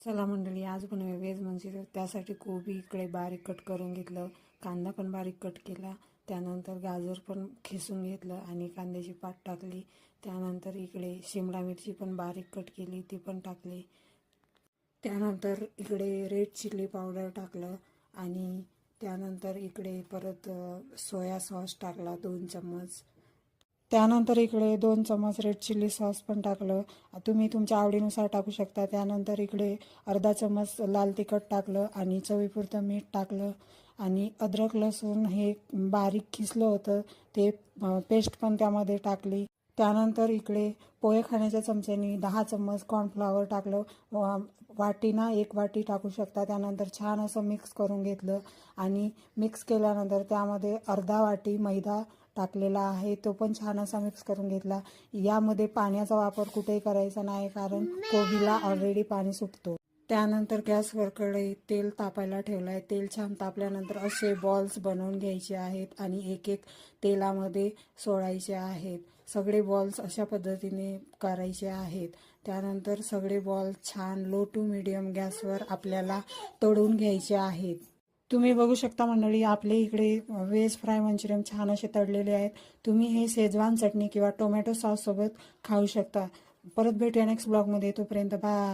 चला मंडळी, आज बनवूया व्हेज मंचुरियन. त्यासाठी कोबी इकडे बारीक कट करून घेतलं, कांदा पण बारीक कट केला, त्यानंतर गाजर पण खिसून घेतलं आणि कांद्याची पात टाकली. त्यानंतर इकडे शिमला मिरची पण बारीक कट केली, ती पण टाकली. त्यानंतर इकडे रेड चिली पावडर टाकलं आणि त्यानंतर इकडे परत सोया सॉस टाकला 2 चम्मच. त्यानंतर इकडे 2 चम्मच रेड चिली सॉस पण टाकलं. तुम्ही तुमच्या आवडीनुसार टाकू शकता. त्यानंतर इकडे अर्धा चम्मच लाल तिखट टाकलं आणि चवीपुरतं मीठ टाकलं आणि अद्रक लसूण हे बारीक खिसलं होतं ते पेस्ट पण त्यामध्ये टाकली. त्यानंतर इकडे पोहे खाण्याच्या चमच्यानी 10 चम्मच कॉर्नफ्लॉवर टाकलं. वाटीना 1 वाटी टाकू शकता. त्यानंतर छान असं मिक्स करून घेतलं आणि मिक्स केल्यानंतर त्यामध्ये अर्धा वाटी मैदा टाकलेला आहे, तो पण छान असा मिक्स करून घेतला. यामध्ये पाण्याचा वापर कुठेही करायचा नाही, कारण कोबीला ऑलरेडी पाणी सुटतो. त्यानंतर गॅसवर कढईत तेल तापायला ठेवलं आहे. तेल छान तापल्यानंतर असे बॉल्स बनवून घ्यायचे आहेत आणि एक एक तेलामध्ये सोडायचे आहेत. सगळे बॉल्स अशा पद्धतीने करायचे आहेत. त्यानंतर सगळे बॉल छान लो टू मीडियम गॅसवर आपल्याला तळून घ्यायचे आहेत. तुम्ही बघू शकता मंडळी, आपले इकडे व्हेज फ्राय मंचुरियन छान असे तळलेले आहेत. तुम्ही हे शेजवान चटणी किंवा टोमॅटो सॉस सोबत खाऊ शकता. परत भेटूया नेक्स्ट ब्लॉगमध्ये. तोपर्यंत बाय.